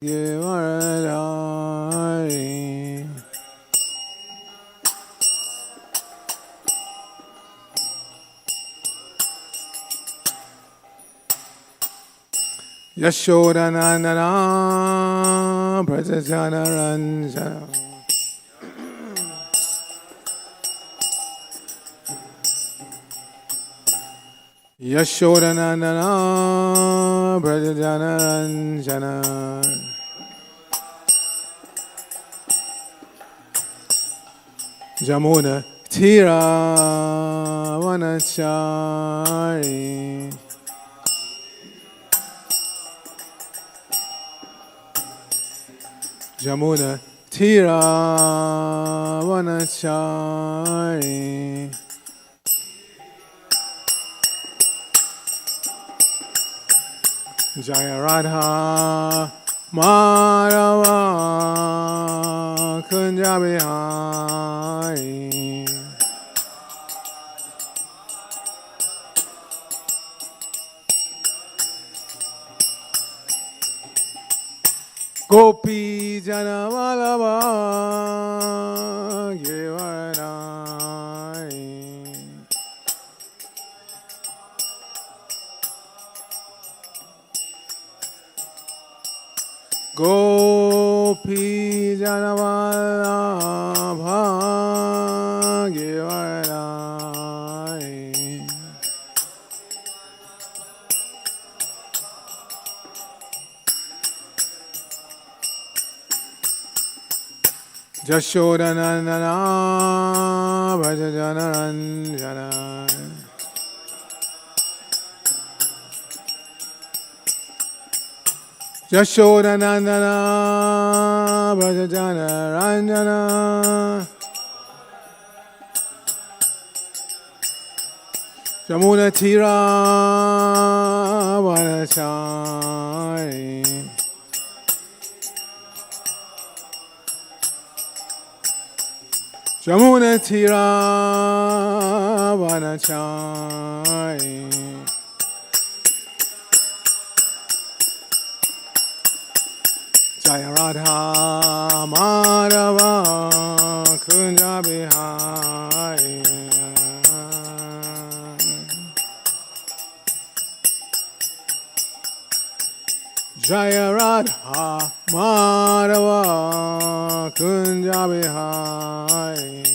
Givaradari Yashodanandana Prajajana Ranjana Yashodanandana Prajajana Ranjana Jamuna Tira Vanachari Jamuna Tira Vanachari Jaya Radha Madhava Kunja Bihari Gopi Jana Vallabha Givaradari Gopi Jana Vallabha Givaradari Jashodanandana Bhajajana Ranjana Jashodanandana Bhajajana Ranjana Jamuna Tira Vanachari Jamuna Tira Vanachari Jaya Radha Madhava Kunja Bihari Jaya Radha Madhava Kunja Bihari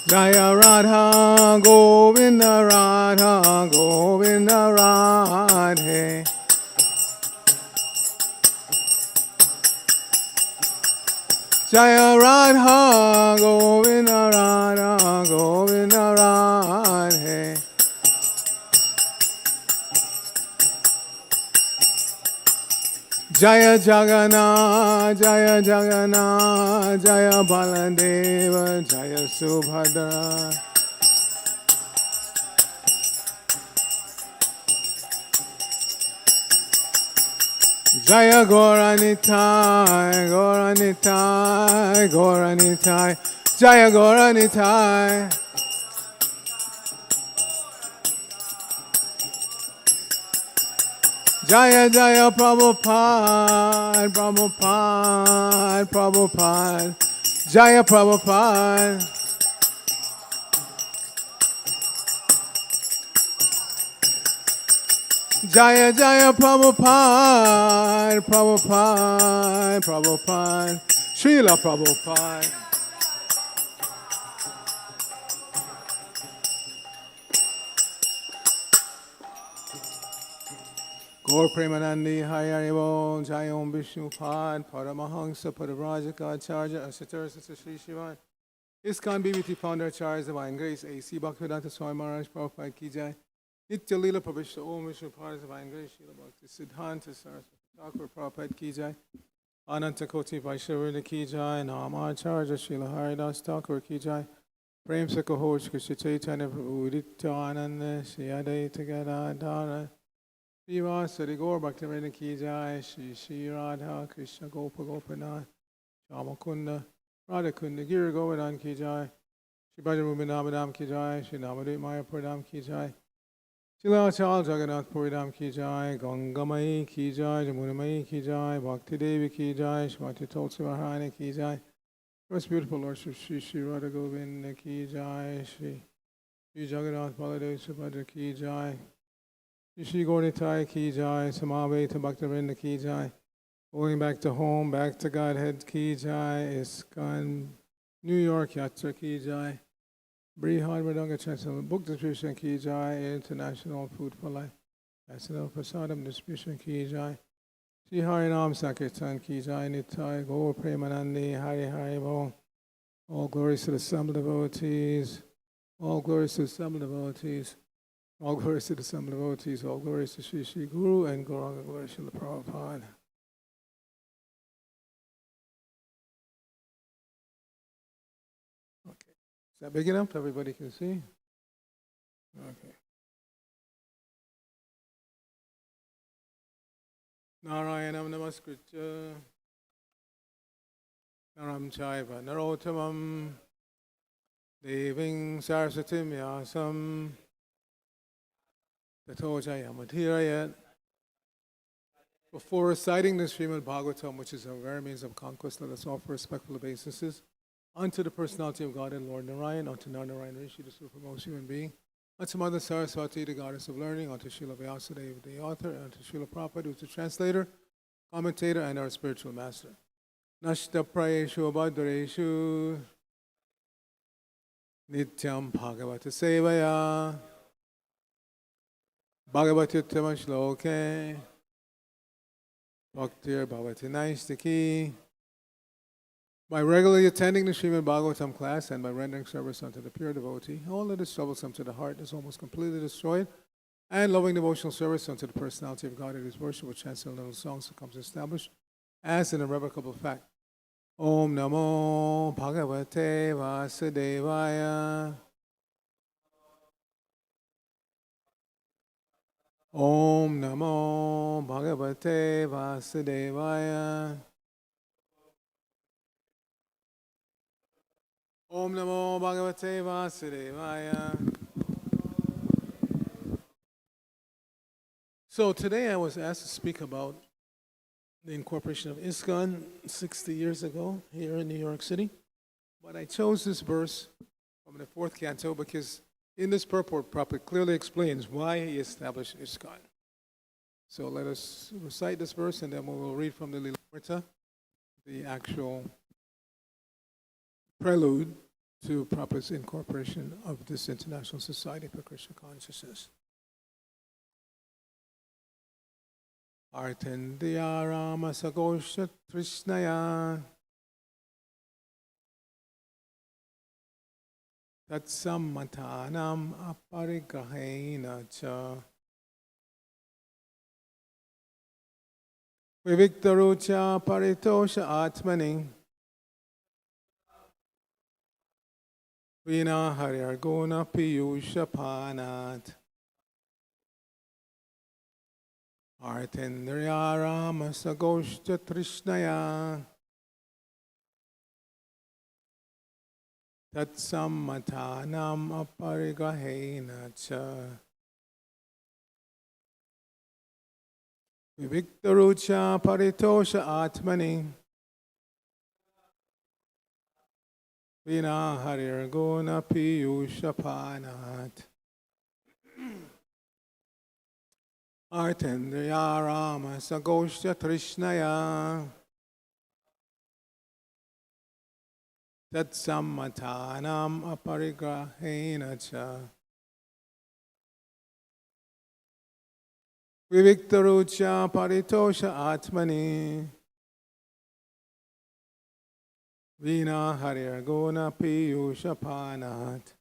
Jaya Radha Govinda Radha Govinda Radhe Jaya Radha Govinda Radha Govinda Radhe Jaya Jagannath Jaya Jagannath Jaya Baladeva Jaya Subhadra Jaya Gauranitai Gauranitai Gauranitai Jaya Gauranitai Jaya Jaya Prabhupada Prabhupada Prabhupada Jaya Prabhupada Jaya Jaya Prabhupada Prabhupada Prabhupada Srila Prabhupada Gaur Premanandi Hayaribo Jayom Vishnupad Paramahansa Parivrajaka Acharya Asatar Sasa Sri Shivan ISKCON BBT Founder Acharya Divine Grace A.C. Bhaktivedanta Swami Maharaj Prabhupada Ki Jai Nitya Leela Prabhishta Om Vishnupad Divine Grace Srila Bhakti Siddhanta Saraswati Thakur Prabhupada Ki Jai Ananta Koti Vaishnavarina Ki Jai Namacharya Srila Haridas Thakur Ki Jai Prem Sakahoj Krishna Chaitanya Udita Ananda Shri Advaita Gadadhara Shiva Sari Gaur Bhaktivedanta Ki Jai Shri Shri Radha Krishna Gopa Gopinath Shamakunda Radhakunda Giri Govardhan Ki Jai Shri Bhajan Rubinabadam Ki Jai Shri Navadvip Mayapurdam Ki Jai Chilachal Jagannath Puridam Ki Jai, Gangamai Ki Jai, Jamunamai Ki Jai, Bhakti Devi Ki Jai, Shmati Tulsi Maharani Ki Jai. Most beautiful Lord Shri Radha Govinda Ki Jai, Shri Jagannath Baladev Subhadra Ki Jai, Shri Gauritai Ki Jai, Samaveta Bhaktivinoda Ki Jai. Going back to home, back to Godhead Ki Jai, ISKCON New York Yatra Ki Jai. Brihad Madanga Chancellor, Book Distribution Ki Jai, International Food for Life, National Prasadam Distribution Ki Jai, Sri Harinam Sankirtan Ki Jai, Nitai, Gaur Premanandi, Hari Hari Bo. All glories to the assembled devotees, all glories to the assembled devotees, all glories to the assembled devotees, all glories to Sri Sri Guru and Gauranga, glories to the Prabhupada. Okay. Is that big enough? Everybody can see? Okay. Narayanam Namaskritya Naram Chaiva Narottamam Deving Saraswatim Yasam Tato Jayamatirayat. Before reciting the Srimad Bhagavatam, which is our very means of conquest, let us offer respectful obeisances unto the personality of God and Lord Narayan, unto Narayan Rishi, the supremest human being, unto Mother Saraswati, the goddess of learning, unto Srila Vyasadeva, the author, and unto Srila Prabhupada, who is the translator, commentator, and our spiritual master. Nashta Prayeshu Abhadreshu Nityam Bhagavata Sevaya Bhagavati Uttama Shloke Bhaktir Bhavati Naistaki. By regularly attending the Srimad Bhagavatam class and by rendering service unto the pure devotee, all that is troublesome to the heart is almost completely destroyed, and loving devotional service unto the personality of God and His worship with transcendental songs becomes established as an irrevocable fact. Om Namo Bhagavate Vasudevaya. Om Namo Bhagavate Vasudevaya. Om Namo Bhagavate Vasudevaya. So today I was asked to speak about the incorporation of ISKCON 60 years ago here in New York City. But I chose this verse from the 4th canto because in this purport Prabhupada clearly explains why he established ISKCON. So let us recite this verse and then we will read from the Lilamrita, the actual prelude to Prabhupada's incorporation of this International Society for Krishna Consciousness. Artendriya Rama Sagosha Trishnaya Tatsammatanam Aparigrahena Cha Viviktarucha Paritosha Atmani Vina Haryarguna Piyusha Panat Artendriya Rama Sagosha Trishnaya Tatsammatanam Aparigrahena Cha Viviktarucha Paritosha Atmani Vina Haryarguna Piyusha Panat Artendriya Rama Sagosha Trishnaya Tatsammatanam Aparigrahena Cha Viviktarucha Paritosha Atmani Vina Haryarguna Piyusha Panat.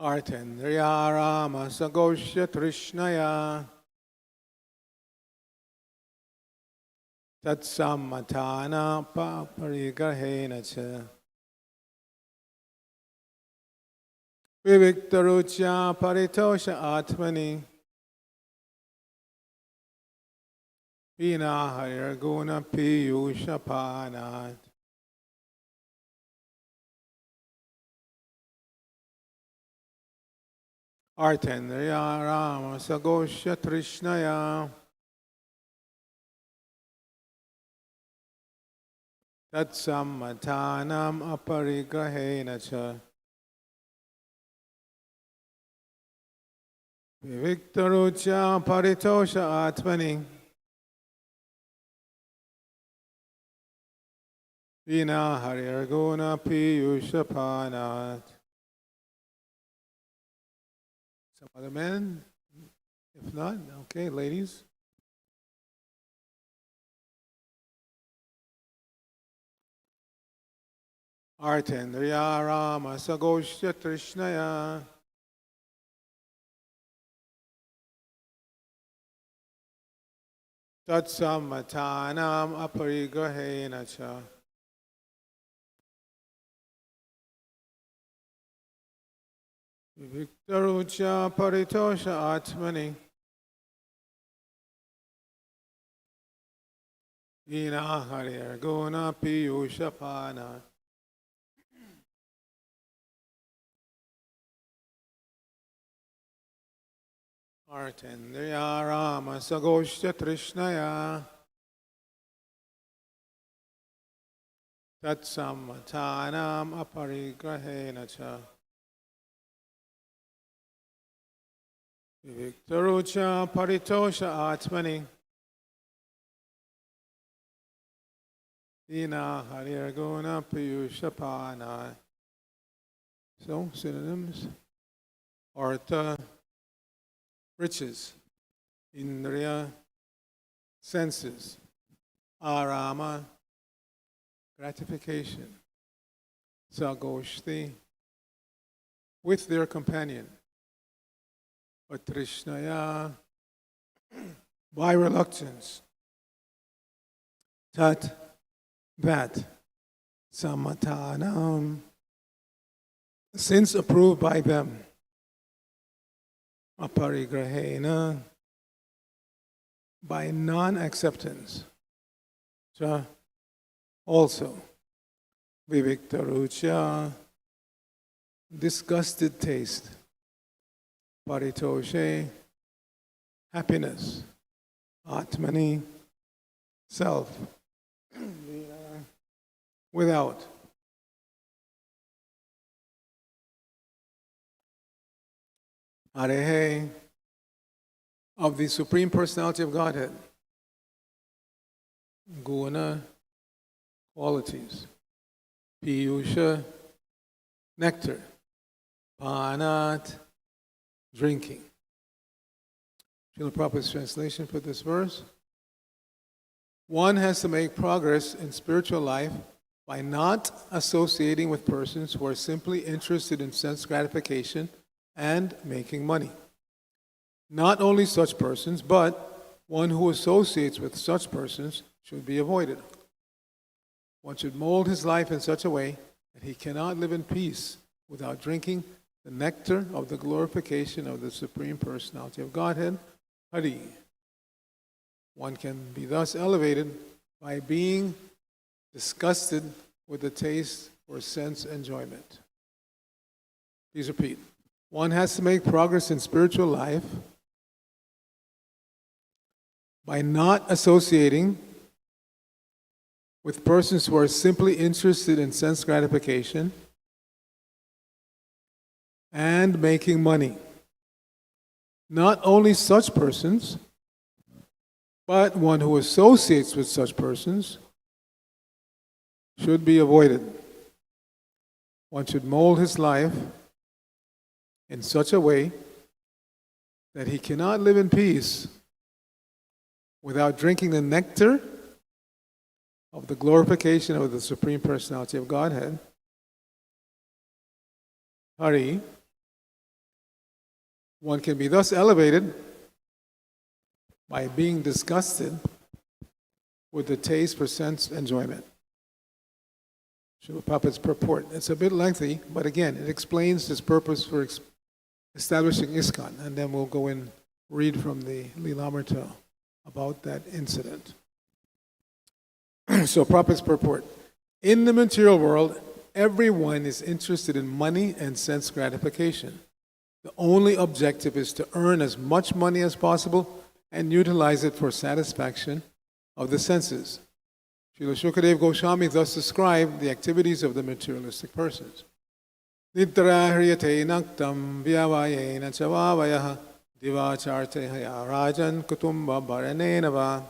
Artendriya Rama Sagosya Trishnaya Tatsammatana Parigrahena Cha Viviktarucha Paritosha Atmani Vina Harirguna Piyusha Panat Artendriya Rama Sagosya Trishnaya Tatsammatanam Aparigrahena Cha Viviktarucha Paritosha Atmani Vina Harirguna Piyusha Panat. Some other men? If not, okay, ladies. Artendriya Rama Sagosya Trishnaya Tatsammatanam Aparigrahena Cha Viviktarucha Paritosha Atmani Vina Harirguna Piyusha Panat. Artendriya Rama Sagosya Trishnaya Tatsammatanam Aparigrahena Cha Viviktarucha Paritosha Atmani Dina Harirguna Piyusha Panat. So, synonyms. Artha, riches. Indriya, senses. Arama, gratification. Sagoshti, with their companion. Atrishnaya, by reluctance. Tat, that. Sammatanam, since approved by them. Aparigrahena, by non-acceptance. Cha, also. Viviktarucha, disgusted taste. Paritoshe, happiness. Atmani, self. Without. Arehe, of the Supreme Personality of Godhead. Guna, qualities. Piyusha, nectar. Panat, drinking. Srila Prabhupada's translation for this verse. One has to make progress in spiritual life by not associating with persons who are simply interested in sense gratification and making money. Not only such persons, but one who associates with such persons should be avoided. One should mold his life in such a way that he cannot live in peace without drinking the nectar of the glorification of the Supreme Personality of Godhead, Hari. One can be thus elevated by being disgusted with the taste for sense enjoyment. Please repeat. One has to make progress in spiritual life by not associating with persons who are simply interested in sense gratification and making money. Not only such persons, but one who associates with such persons should be avoided. One should mold his life in such a way that he cannot live in peace without drinking the nectar of the glorification of the Supreme Personality of Godhead, Hari, One can be thus elevated by being disgusted with the taste for sense enjoyment. Srila Prabhupada's purport. It's a bit lengthy, but again, it explains his purpose for establishing ISKCON, and then we'll go and read from the Lilamrita about that incident. So Prabhupada's purport. In the material world, everyone is interested in money and sense gratification. The only objective is to earn as much money as possible and utilize it for satisfaction of the senses. Srila Shukadev Goswami thus described the activities of the materialistic persons. Nitra hriyate naktam vyavayena chavavayaha divacharte haya rajan kutumba bharanenava.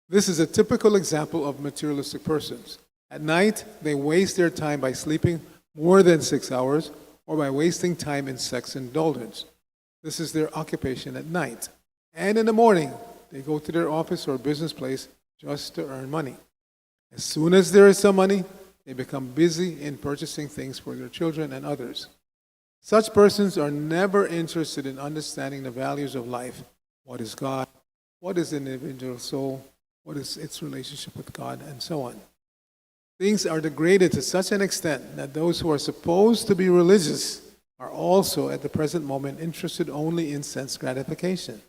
This is a typical example of materialistic persons. At night, they waste their time by sleeping more than 6 hours or by wasting time in sex indulgence. This is their occupation at night. And in the morning, they go to their office or business place just to earn money. As soon as there is some money, they become busy in purchasing things for their children and others. Such persons are never interested in understanding the values of life. What is God? What is an individual soul? What is its relationship with God? And so on. Things are degraded to such an extent that those who are supposed to be religious are also at the present moment interested only in sense gratification.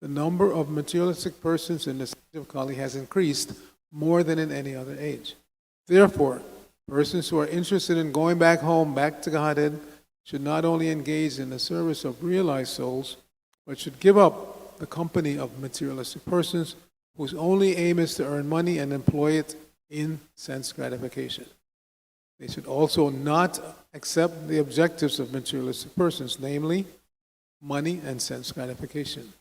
The number of materialistic persons in this age of Kali has increased more than in any other age. Therefore, persons who are interested in going back home, back to Godhead, should not only engage in the service of realized souls, but should give up the company of materialistic persons whose only aim is to earn money and employ it in sense gratification. They should also not accept the objectives of materialistic persons, namely money and sense gratification.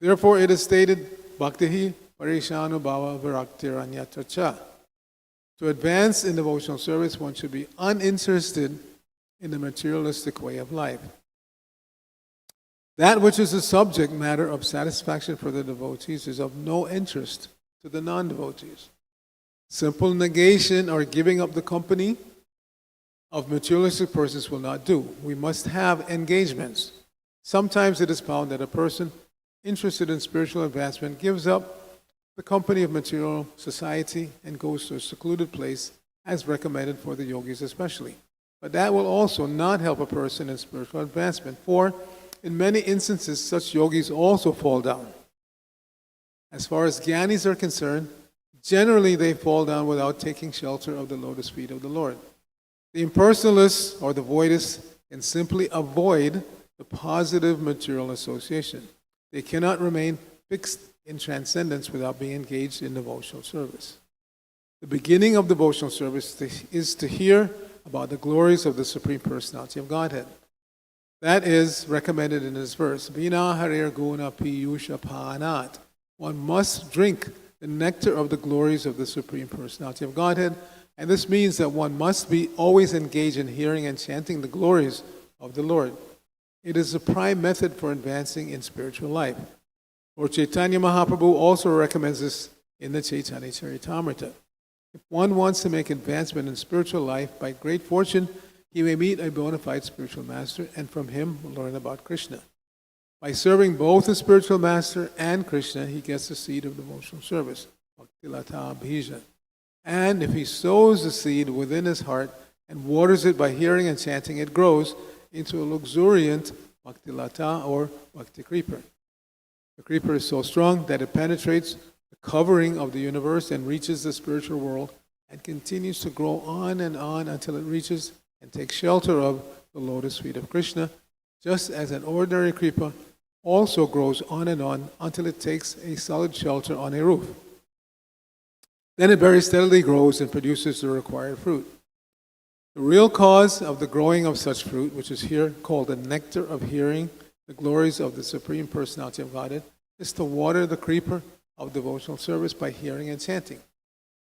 Therefore, it is stated, Bhaktihi Parishanubhava Viraktiranyatra cha. To advance in devotional service, one should be uninterested in the materialistic way of life. That which is the subject matter of satisfaction for the devotees is of no interest to the non-devotees. Simple negation or giving up the company of materialistic persons will not do. We must have engagements. Sometimes it is found that a person interested in spiritual advancement gives up the company of material society and goes to a secluded place as recommended for the yogis especially. But that will also not help a person in spiritual advancement, for in many instances such yogis also fall down. As far as jnanis are concerned, generally they fall down without taking shelter of the lotus feet of the Lord. The impersonalists or the voidists can simply avoid the positive material association. They cannot remain fixed in transcendence without being engaged in devotional service. The beginning of devotional service is to hear about the glories of the Supreme Personality of Godhead. That is recommended in this verse. Vina harir guna piyusha panat. One must drink the nectar of the glories of the Supreme Personality of Godhead, and this means that one must be always engaged in hearing and chanting the glories of the Lord. It is the prime method for advancing in spiritual life. Lord Chaitanya Mahaprabhu also recommends this in the Chaitanya Charitamrita. If one wants to make advancement in spiritual life, by great fortune, he may meet a bona fide spiritual master and from him learn about Krishna. By serving both the spiritual master and Krishna, he gets the seed of devotional service, Bhaktilata Bhija. And if he sows the seed within his heart and waters it by hearing and chanting, it grows into a luxuriant Bhaktilata or Bhakti creeper. The creeper is so strong that it penetrates the covering of the universe and reaches the spiritual world and continues to grow on until it reaches and takes shelter of the lotus feet of Krishna, just as an ordinary creeper also grows on until it takes a solid shelter on a roof. Then it very steadily grows and produces the required fruit. The real cause of the growing of such fruit, which is here called the nectar of hearing the glories of the Supreme Personality of Godhead, is to water the creeper of devotional service by hearing and chanting.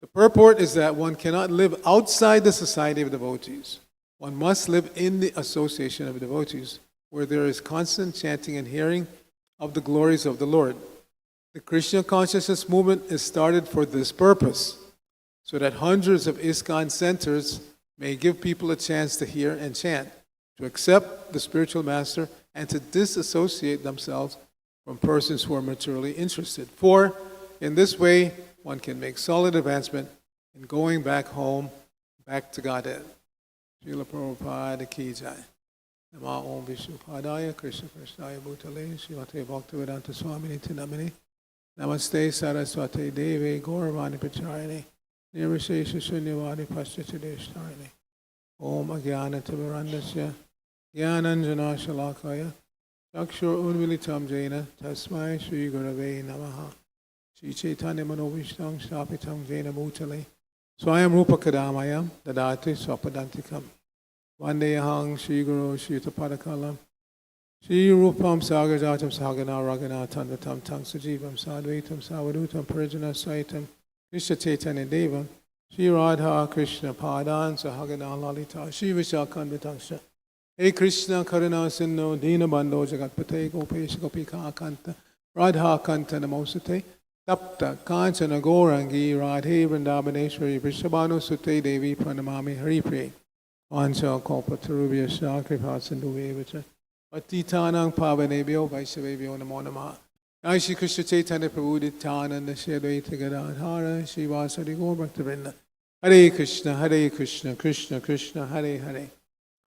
The purport is that one cannot live outside the society of devotees. One must live in the association of devotees, where there is constant chanting and hearing of the glories of the Lord. The Krishna consciousness movement is started for this purpose, so that hundreds of ISKCON centers may give people a chance to hear and chant. to accept the spiritual master and to disassociate themselves from persons who are materially interested. For in this way, one can make solid advancement in going back home, back to Godhead. Srila Prabhupada Ki Jai. Nama Om Vishnu Padaya Krishna Krishnaya Bhutale Srimate Bhaktivedanta Swamini Tinamini Namaste Saraswate Devi Gauravani Pacharine Nirvishesha Shunyavadi Paschatadeshtarine Om Agyana Tivarandasya Gyananjana Shalakaya Yakshur Unvilitam Jaina Tasmai Shri Gurave Namaha Shri Chaitanya Manovishtam Shapitam Jaina Bhutale Swayam Rupa Kadamayam Dadati Swapadantikam Vandeyahang Shri Guru Shri Tapadakalam Shri Rupam Sagajatam Sagana Ragana Tandatam Tang Sajivam Sadvaitam Savadutam Parijana Saitam Krishna Chaitanya Devam Shri Radha Krishna Padan Sahagana Lalita Shri Vishakanditangsha Hey Krishna Karuna Sinno Dina Bando Jagatpate Gopesh Gopika Akanta Radha Kanta Namosate Tapta Kanchana Gorangi Radhe Vrindavaneshwari Vrishabhanu Sute Devi Pranamami Haripriya Vancha Kalpa Tarubhya Kripa Sindhu Evacha Patitanang Pavanebhyo Vaishavebhyo Namo Namaha Jai Shri Krishna Chaitanya Prabhu Nityananda Shri Advaita Gadadhara Shri Vasadi Gaur Bhaktivinoda Hare Krishna Krishna Krishna Hare Hare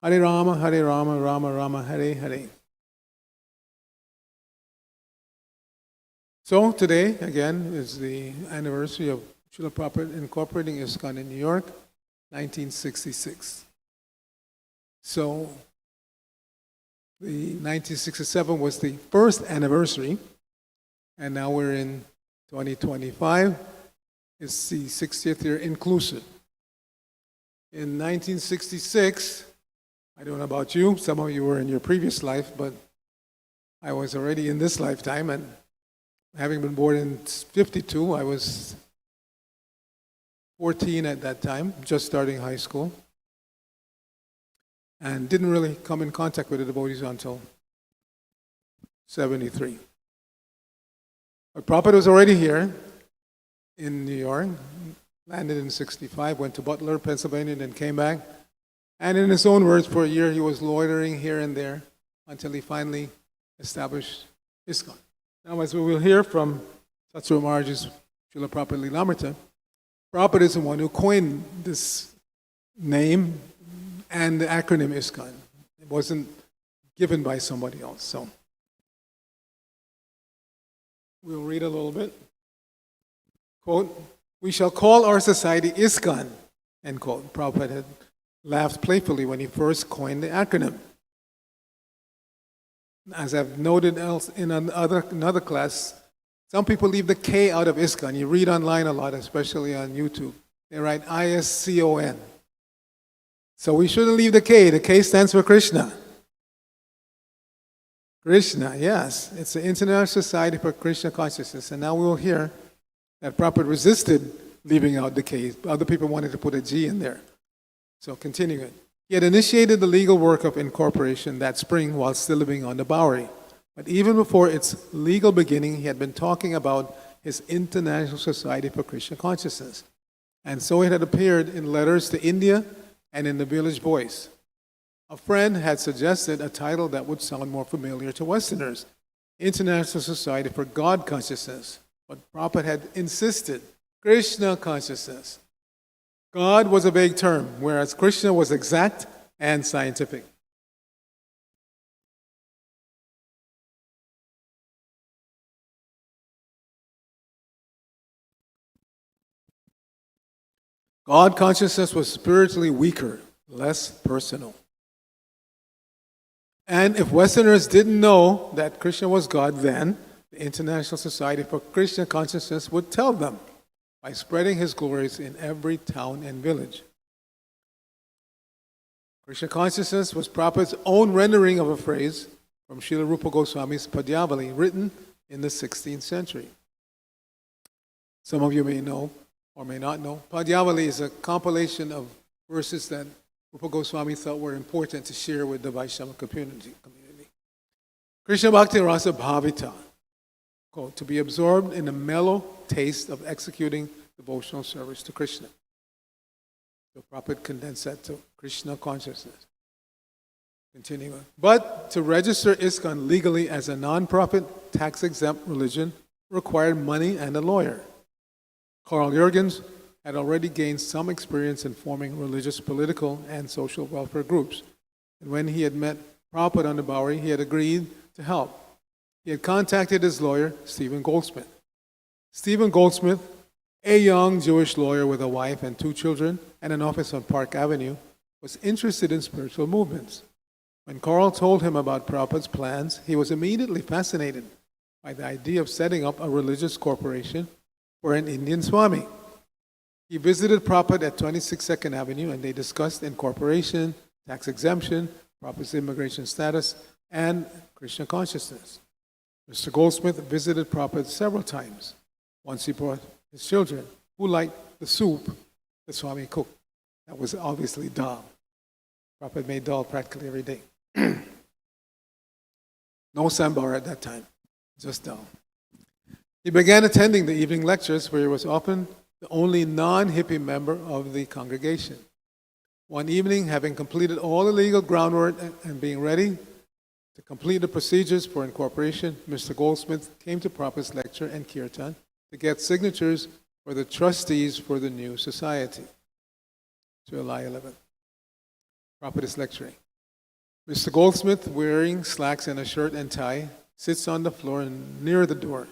Hare Rama Rama Rama Hare Hare. So today again is the anniversary of Srila Prabhupada incorporating ISKCON in New York, 1966. So the 1967 was the first anniversary, and now we're in 2025. It's the 60th year inclusive. In 1966, I don't know about you, some of you were in your previous life, but I was already in this lifetime, and having been born in 52, I was 14 at that time, just starting high school, and didn't really come in contact with the devotees until 73. But Prabhupada was already here in New York, landed in 65, went to Butler, Pennsylvania, then came back. And in his own words, for a year he was loitering here and there until he finally established ISKCON. Now, as we will hear from Satsuru Maharaj's Srila Prabhupada Lilamrita, Prabhupada is the one who coined this name and the acronym ISKCON. It wasn't given by somebody else. So we'll read a little bit. Quote, "We shall call our society ISKCON," end quote. Prabhupada had laughed playfully when he first coined the acronym. As I've noted in another class, some people leave the K out of ISKCON. You read online a lot, especially on YouTube. They write ISKCON. So we shouldn't leave the K. The K stands for Krishna. Krishna, yes. It's the International Society for Krishna Consciousness. And now we will hear that Prabhupada resisted leaving out the K. Other people wanted to put a G in there. So continuing. He had initiated the legal work of incorporation that spring while still living on the Bowery. But even before its legal beginning, he had been talking about his International Society for Krishna Consciousness. And so it had appeared in letters to India and in the Village Voice. A friend had suggested a title that would sound more familiar to Westerners, International Society for God Consciousness. But Prabhupada had insisted, Krishna Consciousness. God was a vague term, whereas Krishna was exact and scientific. God consciousness was spiritually weaker, less personal. And if Westerners didn't know that Krishna was God, then the International Society for Krishna Consciousness would tell them by spreading his glories in every town and village. Krishna consciousness was Prabhupada's own rendering of a phrase from Srila Rupa Goswami's Padyavali, written in the 16th century. Some of you may know or may not know. Padyavali is a compilation of verses that Rupa Goswami thought were important to share with the Vaishnava community. Krishna Bhakti Rasa Bhavita, quote, to be absorbed in the mellow taste of executing devotional service to Krishna. So Prabhupada condensed that to Krishna consciousness. Continuing. But to register ISKCON legally as a non-profit, tax-exempt religion required money and a lawyer. Carl Jurgens had already gained some experience in forming religious, political, and social welfare groups. And when he had met Prabhupada on the Bowery, he had agreed to help. He had contacted his lawyer, Stephen Goldsmith. Stephen Goldsmith, a young Jewish lawyer with a wife and 2 children and an office on Park Avenue, was interested in spiritual movements. When Carl told him about Prabhupada's plans, he was immediately fascinated by the idea of setting up a religious corporation for an Indian Swami. He visited Prabhupada at 26 2nd Avenue and they discussed incorporation, tax exemption, Prabhupada's immigration status, and Krishna consciousness. Mr. Goldsmith visited Prabhupada several times. Once he brought his children, who liked the soup the Swami cooked. That was obviously dal. Prabhupada made dal practically every day. No sambar at that time, just dal. He began attending the evening lectures where he was often the only non-hippie member of the congregation. One evening, having completed all the legal groundwork and being ready to complete the procedures for incorporation, Mr. Goldsmith came to Prabhupada's lecture and kirtan to get signatures for the trustees for the new society. July 11th. Prabhupada is lecturing. Mr. Goldsmith, wearing slacks and a shirt and tie, sits on the floor near the door,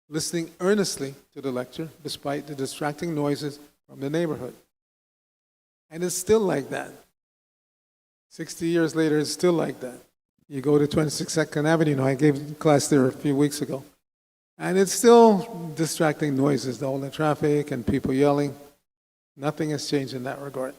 listening earnestly to the lecture despite the distracting noises from the neighborhood. And it's still like that. 60 years later, it's still like that. You go to 26 2nd Avenue, I gave a class there a few weeks ago, and it's still distracting noises, all the traffic and people yelling. Nothing has changed in that regard.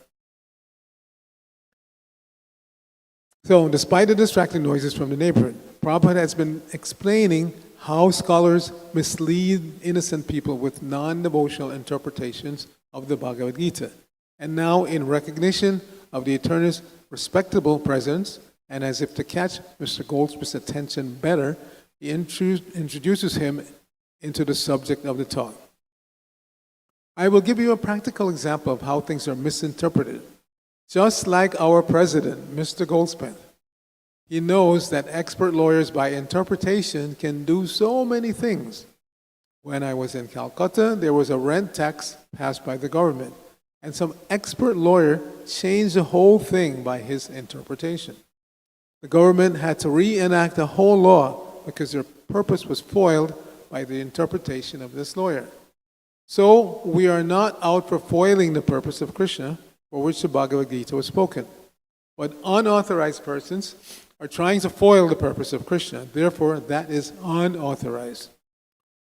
So, despite the distracting noises from the neighborhood, Prabhupada has been explaining how scholars mislead innocent people with non-devotional interpretations of the Bhagavad Gita. And now, in recognition of the Eternity's respectable presence, and as if to catch Mr. Goldsmith's attention better, he introduces him into the subject of the talk. I will give you a practical example of how things are misinterpreted. Just like our president, Mr. Goldsmith, he knows that expert lawyers by interpretation can do so many things. When I was in Calcutta, there was a rent tax passed by the government, and some expert lawyer changed the whole thing by his interpretation. The government had to reenact the whole law because their purpose was foiled by the interpretation of this lawyer. So we are not out for foiling the purpose of Krishna, for which the Bhagavad Gita was spoken. But unauthorized persons are trying to foil the purpose of Krishna. Therefore, that is unauthorized.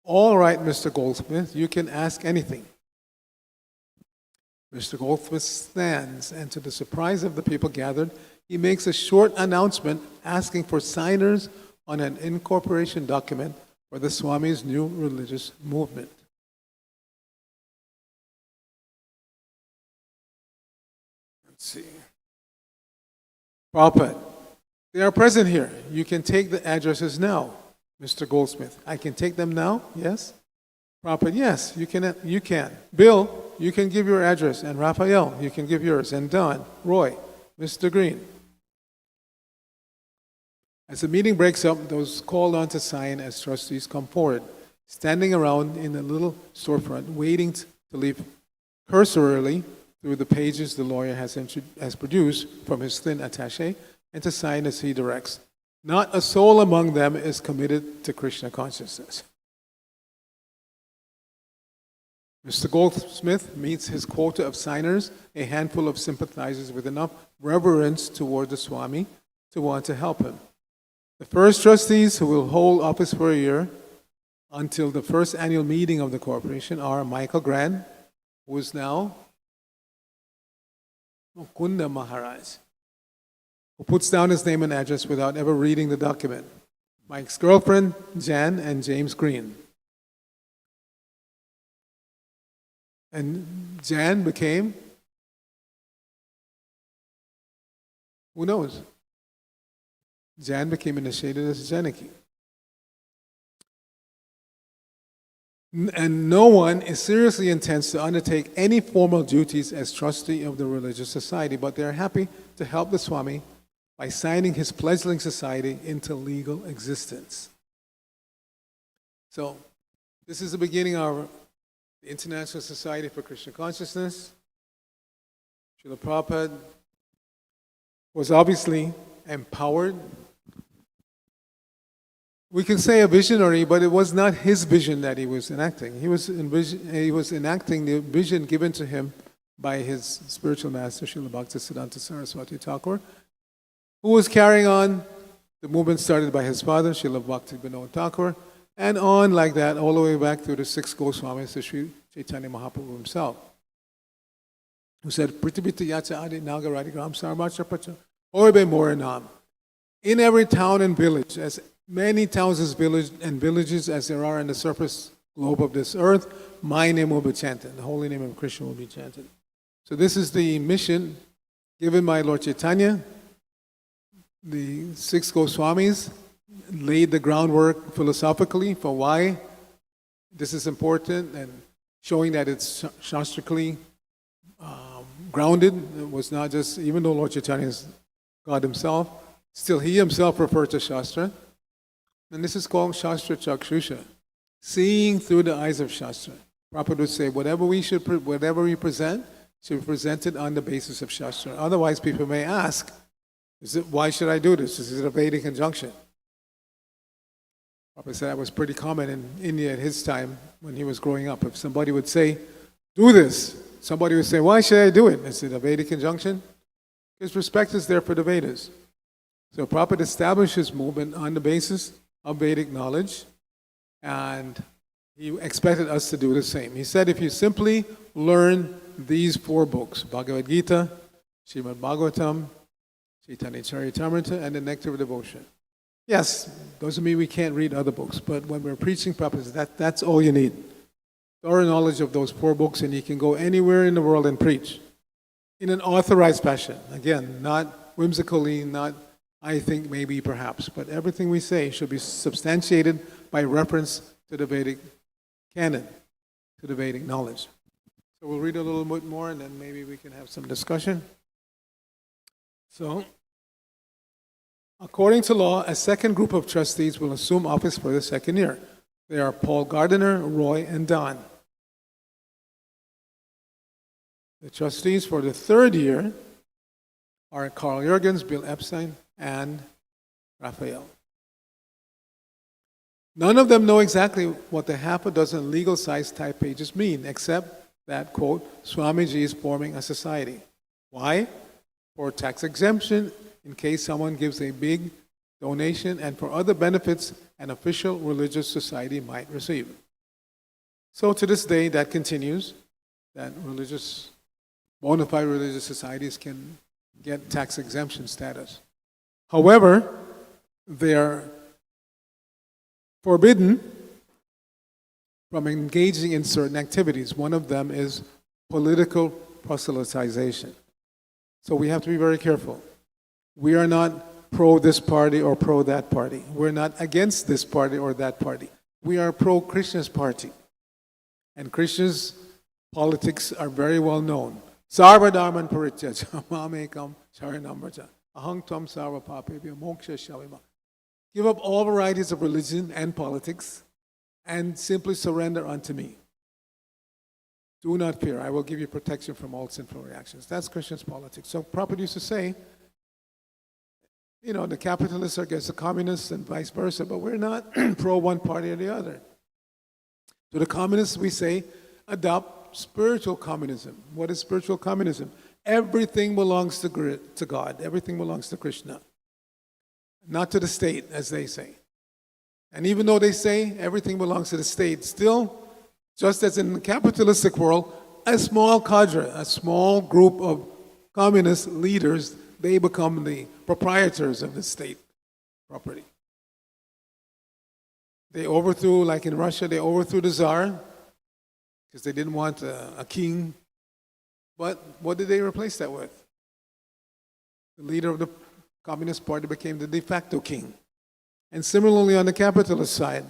All right, Mr. Goldsmith, you can ask anything. Mr. Goldsmith stands, and to the surprise of the people gathered, he makes a short announcement asking for signers on an incorporation document for the Swami's new religious movement. Let's see. Prabhupada, they are present here. You can take the addresses now. Mr. Goldsmith, I can take them now? Yes? Prabhupada, yes, you can. Bill, you can give your address. And Raphael, you can give yours. And Don, Roy, Mr. Green. As the meeting breaks up, those called on to sign as trustees come forward, standing around in a little storefront, waiting to leave cursorily through the pages the lawyer has produced from his thin attaché and to sign as he directs. Not a soul among them is committed to Krishna consciousness. Mr. Goldsmith meets his quota of signers, a handful of sympathizers with enough reverence toward the Swami to want to help him. The first trustees who will hold office for a year until the first annual meeting of the corporation are Michael Grant, who is now Kunda Maharaj, who puts down his name and address without ever reading the document. Mike's girlfriend, Jan, and James Green. And Jan became, who knows? Jan became initiated as Janaki. And no one is seriously intends to undertake any formal duties as trustee of the religious society, but they are happy to help the Swami by signing his fledgling society into legal existence. So, this is the beginning of the International Society for Christian Consciousness. Srila Prabhupada was obviously empowered. We can say a visionary, but it was not his vision that he was enacting. He was enacting the vision given to him by his spiritual master, Srila Bhaktisiddhanta Saraswati Thakur, who was carrying on the movement started by his father, Srila Bhakti Vinod Thakur, and on like that, all the way back through the six Goswamis to Sri Chaitanya Mahaprabhu himself, who said, Pritibhita Yacha Adi Nagaradi Gram Sarmacha Pacha Orbe Moranam. In every town and village, as many towns and villages as there are in the surface globe of this earth, my name will be chanted. The holy name of Krishna will be chanted. So this is the mission given by Lord Chaitanya. The six Goswamis laid the groundwork philosophically for why this is important and showing that it's shastrically grounded. It was not just, even though Lord Chaitanya is God himself, still he himself referred to Shastra. And this is called Shastra Chakshusha, seeing through the eyes of Shastra. Prabhupada would say, whatever we present should be presented on the basis of Shastra. Otherwise, people may ask, why should I do this? Is it a Vedic injunction? Prabhupada said that was pretty common in India at his time when he was growing up. If somebody would say, do this, somebody would say, why should I do it? Is it a Vedic injunction? Because respect is there for the Vedas. So Prabhupada established his movement on the basis of Vedic knowledge, and he expected us to do the same. He said, if you simply learn these four books, Bhagavad Gita, Srimad Bhagavatam, Chaitanya Charitamrita, and the Nectar of Devotion. Yes, doesn't mean we can't read other books, but when we're preaching Prabhupada, that's all you need. Thorough knowledge of those four books, and you can go anywhere in the world and preach in an authorized fashion. Again, not whimsically, not I think, maybe, perhaps, but everything we say should be substantiated by reference to the Vedic canon, to the Vedic knowledge. So we'll read a little bit more and then maybe we can have some discussion. So, according to law, a second group of trustees will assume office for the second year. They are Paul Gardiner, Roy, and Don. The trustees for the third year are Carl Jurgens, Bill Epstein, and Raphael. None of them know exactly what the half a dozen legal-sized type pages mean, except that, quote, Swamiji is forming a society. Why? For tax exemption, in case someone gives a big donation, and for other benefits an official religious society might receive. So to this day, that continues, that bona fide religious societies can get tax exemption status. However, they are forbidden from engaging in certain activities. One of them is political proselytization. So we have to be very careful. We are not pro this party or pro that party. We're not against this party or that party. We are pro Krishna's party. And Krishna's politics are very well known. Sarva dharman parityaja mamekam sharanam vraja aham tvam sarva papebhyo moksha shavima. Give up all varieties of religion and politics and simply surrender unto me. Do not fear. I will give you protection from all sinful reactions. That's Krishna's politics. So Prabhupada used to say, the capitalists are against the communists and vice versa, but we're not pro one party or the other. To the communists, we say, adopt spiritual communism. What is spiritual communism? Everything belongs to God. Everything belongs to Krishna. Not to the state, as they say. And even though they say everything belongs to the state, still, just as in the capitalistic world, a small cadre, a small group of communist leaders, they become the proprietors of the state property. They overthrew, like in Russia, they overthrew the Tsar because they didn't want a king. But what did they replace that with? The leader of the Communist Party became the de facto king. And similarly on the capitalist side,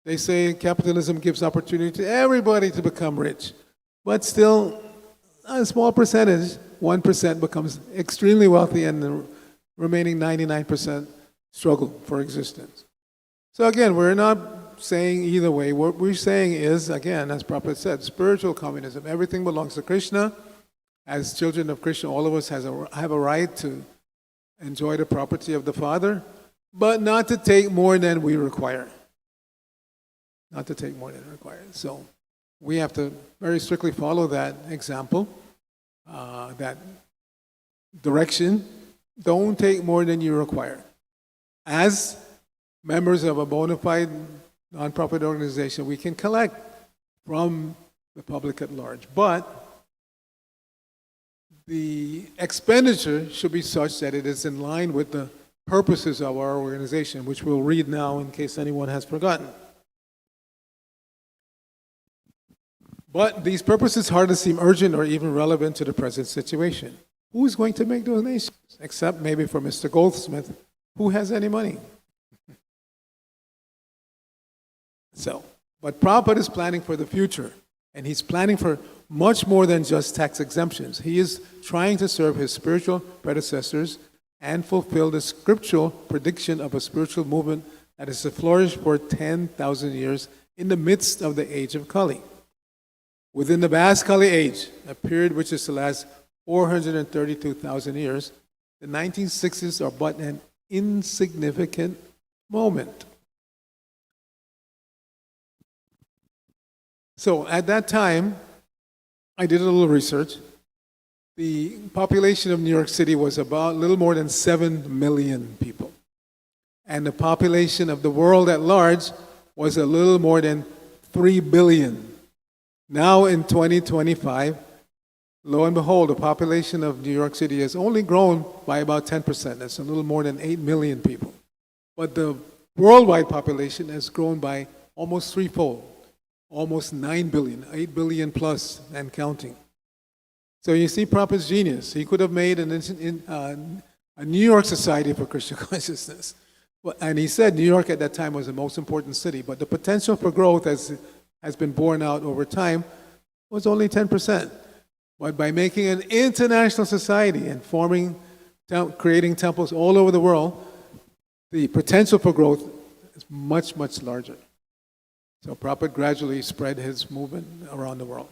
they say capitalism gives opportunity to everybody to become rich. But still, a small percentage, 1%, becomes extremely wealthy and the remaining 99% struggle for existence. So again, we're not saying either way. What we're saying is, again, as Prabhupada said, spiritual communism. Everything belongs to Krishna. As children of Krishna, all of us have a right to enjoy the property of the Father, but not to take more than we require. Not to take more than required. So we have to very strictly follow that example, that direction. Don't take more than you require. As members of a bona fide nonprofit organization, we can collect from the public at large, but the expenditure should be such that it is in line with the purposes of our organization, which we'll read now in case anyone has forgotten. But these purposes hardly seem urgent or even relevant to the present situation. Who is going to make donations? Except maybe for Mr. Goldsmith. Who has any money? But Prabhupada is planning for the future, and he's planning for much more than just tax exemptions. He is trying to serve his spiritual predecessors and fulfill the scriptural prediction of a spiritual movement that is to flourish for 10,000 years in the midst of the age of Kali. Within the vast Kali age, a period which is to last 432,000 years, the 1960s are but an insignificant moment. So at that time, I did a little research. The population of New York City was about a little more than 7 million people. And the population of the world at large was a little more than 3 billion. Now in 2025, lo and behold, the population of New York City has only grown by about 10%. That's a little more than 8 million people. But the worldwide population has grown by almost threefold. Almost 9 billion, 8 billion plus and counting. So you see Prabhupada's genius. He could have made a New York Society for Krishna Consciousness. And he said New York at that time was the most important city, but the potential for growth has been borne out over time was only 10%. But by making an international society and creating temples all over the world, the potential for growth is much, much larger. So Prabhupada gradually spread his movement around the world.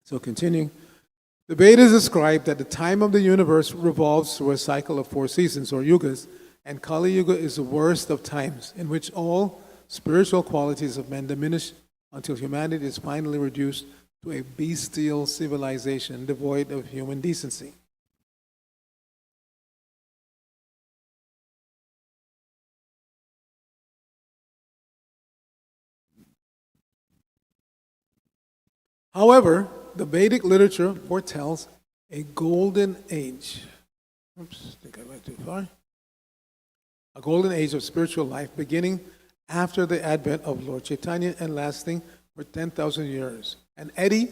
So continuing, the Vedas describe that the time of the universe revolves through a cycle of 4 seasons or yugas, and Kali Yuga is the worst of times in which all spiritual qualities of men diminish until humanity is finally reduced to a bestial civilization devoid of human decency. However, the Vedic literature foretells a golden age. Oops, I think I went too far. A golden age of spiritual life beginning after the advent of Lord Chaitanya and lasting for 10,000 years. An eddy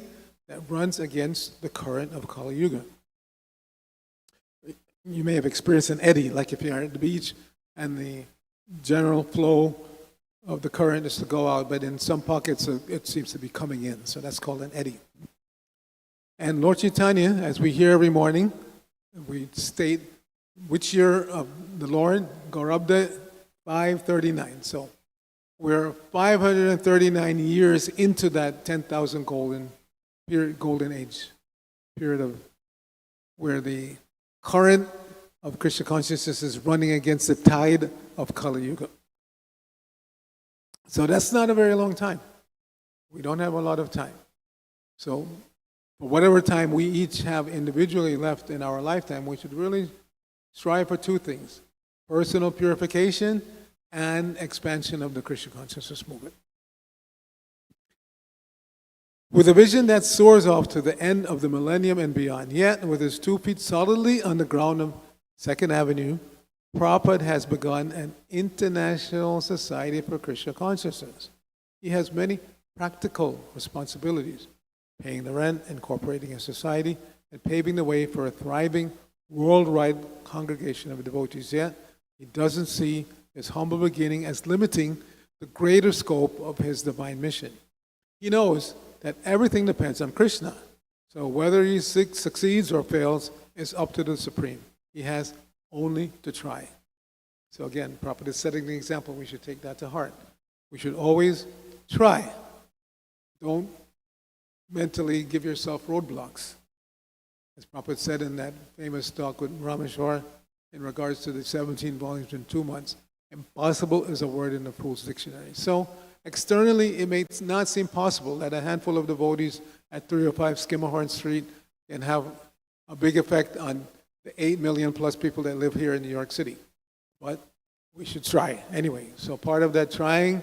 that runs against the current of Kali Yuga. You may have experienced an eddy, like if you're at the beach and the general flow of the current is to go out, but in some pockets it seems to be coming in. So that's called an eddy. And Lord Chaitanya, as we hear every morning, we state which year of the Lord, Gaurabda 539. So we're 539 years into that 10,000 golden age period of where the current of Krishna consciousness is running against the tide of Kali Yuga. So that's not a very long time. We don't have a lot of time. So for whatever time we each have individually left in our lifetime, we should really strive for 2 things: personal purification and expansion of the Krishna consciousness movement. With a vision that soars off to the end of the millennium and beyond, yet with his 2 feet solidly on the ground of 2nd Avenue, Prabhupada has begun an international society for Krishna consciousness. He has many practical responsibilities: paying the rent, incorporating a society, and paving the way for a thriving worldwide congregation of devotees. Yet, he doesn't see his humble beginning as limiting the greater scope of his divine mission. He knows that everything depends on Krishna. So whether he succeeds or fails is up to the Supreme. He has only to try. So again, Prabhupada is setting the example. We should take that to heart. We should always try. Don't mentally give yourself roadblocks. As Prabhupada said in that famous talk with Rameshwar in regards to the 17 volumes in 2 months, impossible is a word in the Fool's Dictionary. So externally, it may not seem possible that a handful of devotees at 305 Skimmerhorn Street can have a big effect on the 8 million plus people that live here in New York City. But we should try anyway. So part of that trying,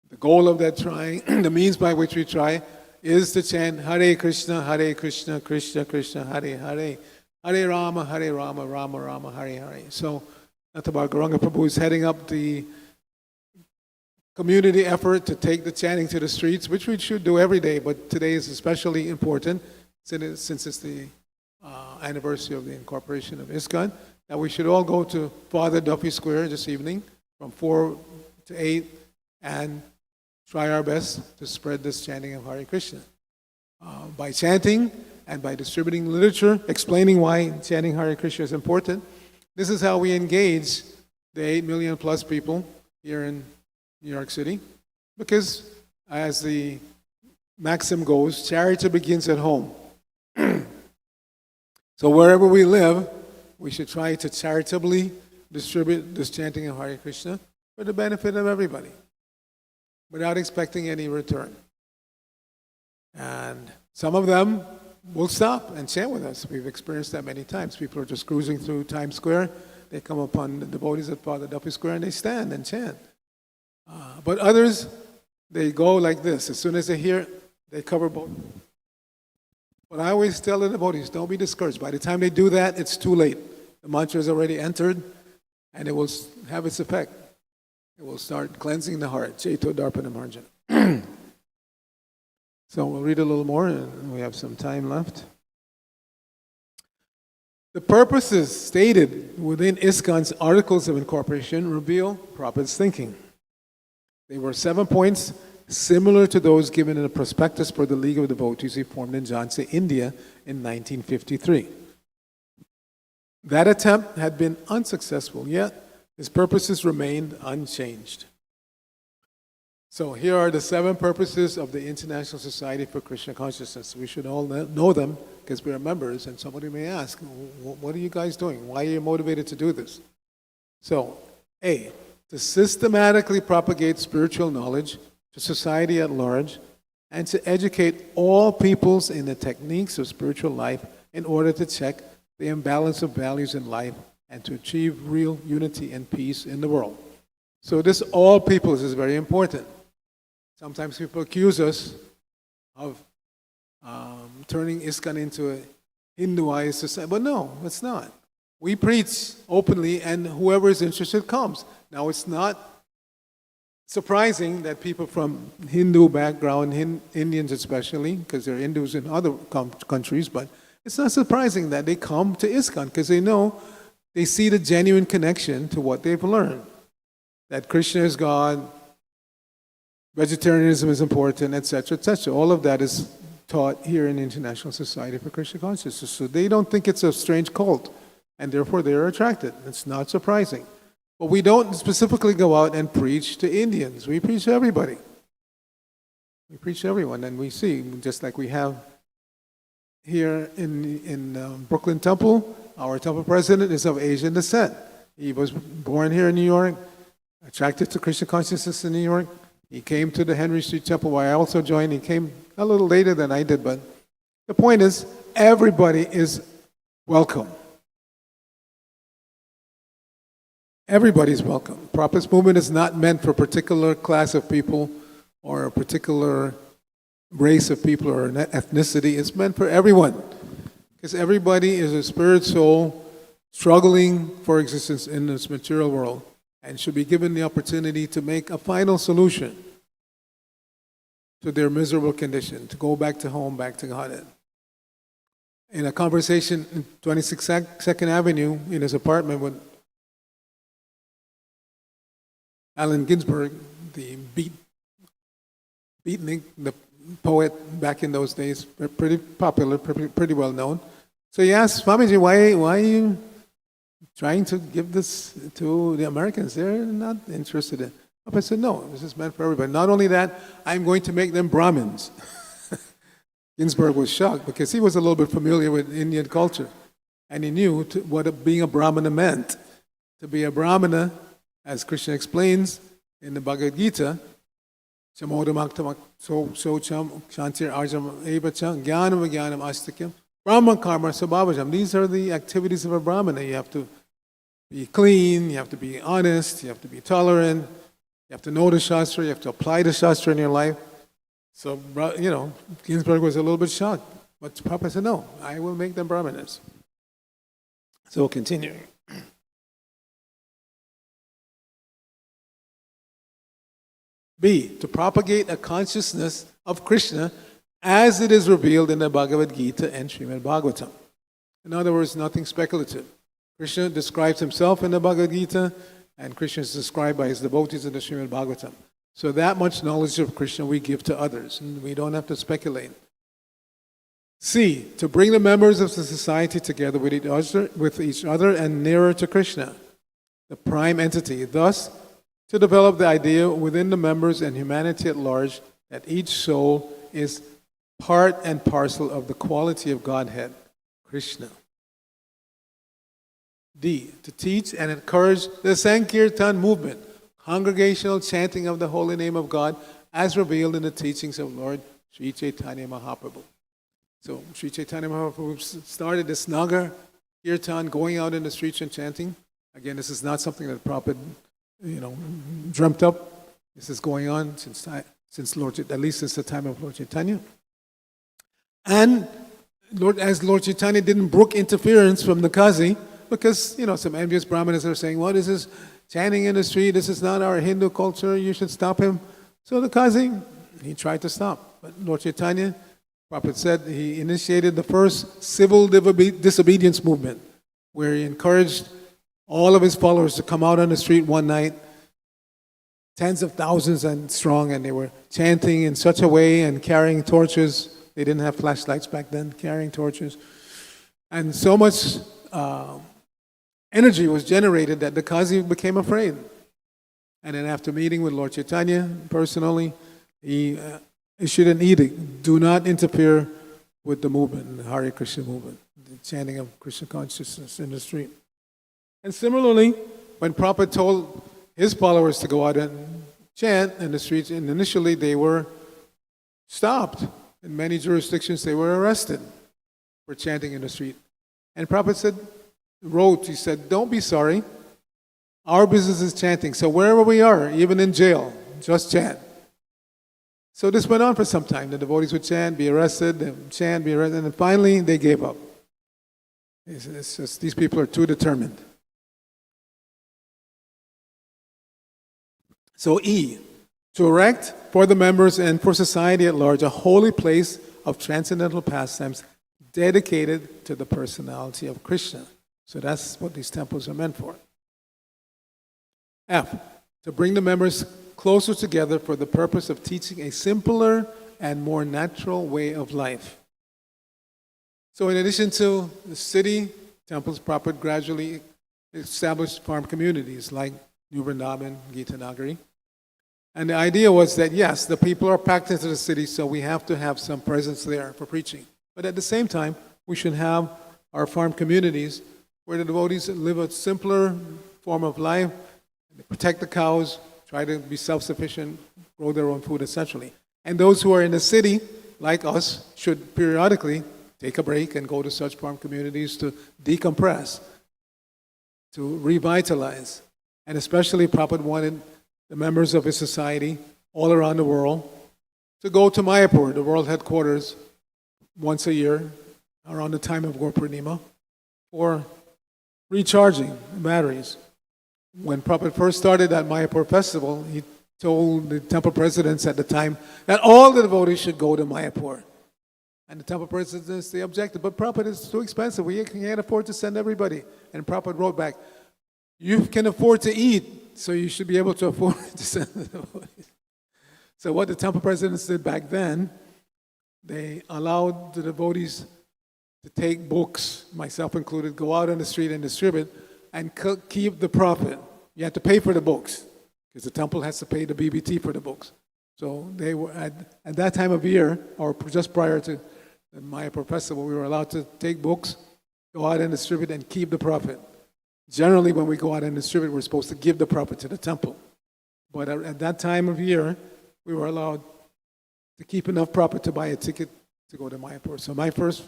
the goal of that trying, the means by which we try, is to chant Hare Krishna, Krishna Krishna, Hare Hare, Hare Rama, Rama Rama, Hare Hare. So Nathabar Gauranga Prabhu is heading up the community effort to take the chanting to the streets, which we should do every day, but today is especially important since it's the anniversary of the incorporation of ISKCON, that we should all go to Father Duffy Square this evening from 4 to 8 and try our best to spread this chanting of Hare Krishna. By chanting and by distributing literature, explaining why chanting Hare Krishna is important, this is how we engage the 8 million plus people here in New York City. Because as the maxim goes, charity begins at home. So wherever we live, we should try to charitably distribute this chanting of Hare Krishna for the benefit of everybody, without expecting any return. And some of them will stop and chant with us. We've experienced that many times. People are just cruising through Times Square. They come upon the devotees at Father Duffy Square and they stand and chant. But others, they go like this. As soon as they hear, they cover both. But I always tell the devotees, don't be discouraged. By the time they do that, it's too late. The mantra has already entered and it will have its effect. It will start cleansing the heart. Cheto Darpana Marjana. So we'll read a little more, and we have some time left. The purposes stated within ISKCON's Articles of Incorporation reveal Prabhupada's thinking. They were 7 points similar to those given in a prospectus for the League of Devotees he formed in Jhansi, India in 1953. That attempt had been unsuccessful, yet his purposes remained unchanged. So here are the 7 purposes of the International Society for Krishna Consciousness. We should all know them because we are members, and somebody may ask, what are you guys doing? Why are you motivated to do this? So, A, to systematically propagate spiritual knowledge to society at large and to educate all peoples in the techniques of spiritual life in order to check the imbalance of values in life and to achieve real unity and peace in the world. So this all peoples is very important. Sometimes people accuse us of turning ISKCON into a Hinduized society, but no, it's not. We preach openly and whoever is interested comes. Now it's not surprising that people from Hindu background, Indians especially, because there are Hindus in other countries, but it's not surprising that they come to ISKCON because they know, they see the genuine connection to what they've learned. That Krishna is God, vegetarianism is important, etc., etc. All of that is taught here in the International Society for Krishna Consciousness. So they don't think it's a strange cult, and therefore they are attracted. It's not surprising. But we don't specifically go out and preach to Indians. We preach to everybody. We preach to everyone, and we see, just like we have here in Brooklyn Temple, our temple president is of Asian descent. He was born here in New York, attracted to Krishna consciousness in New York. He came to the Henry Street Temple where I also joined. He came a little later than I did, but the point is, everybody is welcome. Everybody's welcome. Prabhupada's movement is not meant for a particular class of people or a particular race of people or ethnicity. It's meant for everyone. Because everybody is a spirit soul struggling for existence in this material world and should be given the opportunity to make a final solution to their miserable condition, to go back to home, back to Godhead. In a conversation in 26 Second Avenue in his apartment with Allen Ginsberg, the beatnik, the poet back in those days, pretty popular, pretty well known. So he asked Swamiji, why are you trying to give this to the Americans. They're not interested in. Prabhupada said, no, this is meant for everybody. Not only that, I'm going to make them Brahmins. Ginsburg was shocked because he was a little bit familiar with Indian culture. And he knew what being a Brahmana meant. To be a Brahmana, as Krishna explains in the Bhagavad Gita, Chamodamaktamak Socham Shantir Arjam Ebacham Jnanam Jnanam Astikyam Brahma Karma Sabhavajam. These are the activities of a Brahmana. You have to be clean, you have to be honest, you have to be tolerant, you have to know the Shastra, you have to apply the Shastra in your life. So, Ginsburg was a little bit shocked. But Prabhupada said, no, I will make them Brahmanas. So continuing. B, to propagate a consciousness of Krishna as it is revealed in the Bhagavad Gita and Srimad Bhagavatam. In other words, nothing speculative. Krishna describes himself in the Bhagavad Gita, and Krishna is described by his devotees in the Srimad Bhagavatam. So that much knowledge of Krishna we give to others, and we don't have to speculate. C, to bring the members of the society together with each other and nearer to Krishna, the prime entity. Thus, to develop the idea within the members and humanity at large that each soul is part and parcel of the quality of Godhead, Krishna. D, to teach and encourage the Sankirtan movement, congregational chanting of the holy name of God as revealed in the teachings of Lord Sri Chaitanya Mahaprabhu. So Sri Chaitanya Mahaprabhu started this Nagar Kirtan, going out in the streets and chanting. Again, this is not something that Prabhupada dreamt up. This is going on since Lord, at least since the time of Lord Chaitanya. And as Lord Chaitanya didn't brook interference from the Kazi, because some envious Brahmanas are saying, "What is this chanting in the street? This is not our Hindu culture. You should stop him." So the Kazi, he tried to stop, but Lord Chaitanya, Prabhupada said, he initiated the first civil disobedience movement, where he encouraged all of his followers to come out on the street one night, tens of thousands and strong, and they were chanting in such a way and carrying torches. They didn't have flashlights back then, carrying torches. And so much energy was generated that the Kazi became afraid. And then after meeting with Lord Chaitanya personally, he issued an edict: do not interfere with the movement, the Hare Krishna movement, the chanting of Krishna consciousness in the street. And similarly, when Prabhupada told his followers to go out and chant in the streets, and initially they were stopped. In many jurisdictions, they were arrested for chanting in the street. And Prabhupada he said, don't be sorry. Our business is chanting. So wherever we are, even in jail, just chant. So this went on for some time. The devotees would chant, be arrested, chant, be arrested, and then finally they gave up. It's just, these people are too determined. So E, to erect for the members and for society at large a holy place of transcendental pastimes dedicated to the personality of Krishna. So that's what these temples are meant for. F, to bring the members closer together for the purpose of teaching a simpler and more natural way of life. So in addition to the city temples, Prabhupada gradually established farm communities like New Vrindavan, Gita Nagari. And the idea was that, yes, the people are packed into the city, so we have to have some presence there for preaching. But at the same time, we should have our farm communities where the devotees live a simpler form of life, they protect the cows, try to be self-sufficient, grow their own food, essentially. And those who are in the city, like us, should periodically take a break and go to such farm communities to decompress, to revitalize. And especially Prabhupada wanted the members of his society all around the world to go to Mayapur, the world headquarters, once a year around the time of Gaur Purnima for recharging batteries. When Prabhupada first started that Mayapur festival, he told the temple presidents at the time that all the devotees should go to Mayapur. And the temple presidents, they objected, but Prabhupada is too expensive. We can't afford to send everybody. And Prabhupada wrote back, you can afford to eat, so you should be able to afford to send the devotees. So what the temple presidents did back then, they allowed the devotees to take books, myself included, go out on the street and distribute and keep the profit. You have to pay for the books because the temple has to pay the BBT for the books. So they were at that time of year, or just prior to the Mayapur Festival, we were allowed to take books, go out and distribute, and keep the profit. Generally, when we go out and distribute, we're supposed to give the profit to the temple. But at that time of year, we were allowed to keep enough profit to buy a ticket to go to Mayapur. So my first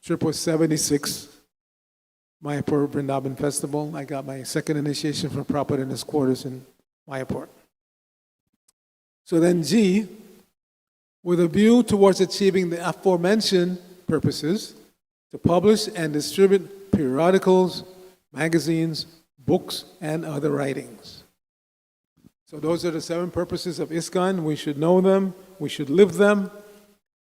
trip was 76, Mayapur Vrindavan Festival. I got my second initiation from Prabhupada in his quarters in Mayapur. So then G, with a view towards achieving the aforementioned purposes, to publish and distribute periodicals, magazines, books, and other writings. So those are the 7 purposes of ISKCON. We should know them, we should live them,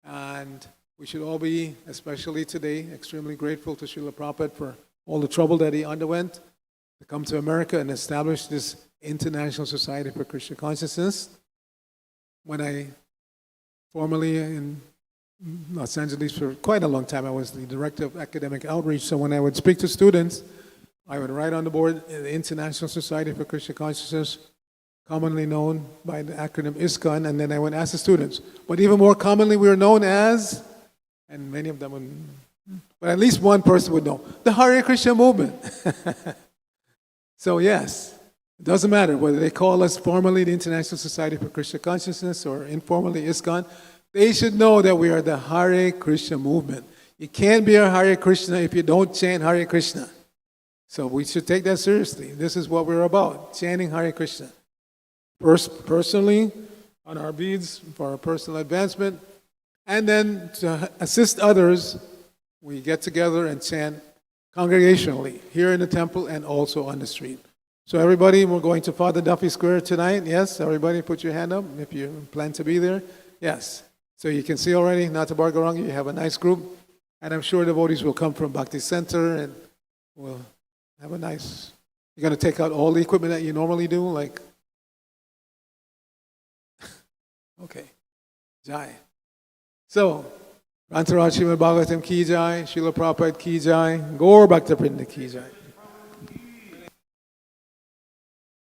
and we should all be, especially today, extremely grateful to Srila Prabhupada for all the trouble that he underwent to come to America and establish this International Society for Krishna Consciousness. When I formerly in Los Angeles for quite a long time, I was the director of academic outreach. So when I would speak to students, I would write on the board the International Society for Krishna Consciousness, commonly known by the acronym ISKCON, and then I would ask the students. But even more commonly, we were known as, and many of them would, but at least one person would know, the Hare Krishna movement. So yes, it doesn't matter whether they call us formally the International Society for Krishna Consciousness or informally ISKCON, they should know that we are the Hare Krishna movement. You can't be a Hare Krishna if you don't chant Hare Krishna. So we should take that seriously. This is what we're about, chanting Hare Krishna. First, personally, on our beads for our personal advancement, and then to assist others, we get together and chant congregationally, here in the temple and also on the street. So everybody, we're going to Father Duffy Square tonight. Yes, everybody put your hand up if you plan to be there. Yes. So you can see already, Nata Bargaranga, you have a nice group. And I'm sure devotees will come from Bhakti Center and we'll have a nice... You're going to take out all the equipment that you normally do, like... Okay. Jai. So, Antaraj Srimad Bhagavatam Ki Jai, Srila Prabhupada Ki Jai, Gaur Bhaktaprinda Ki Jai.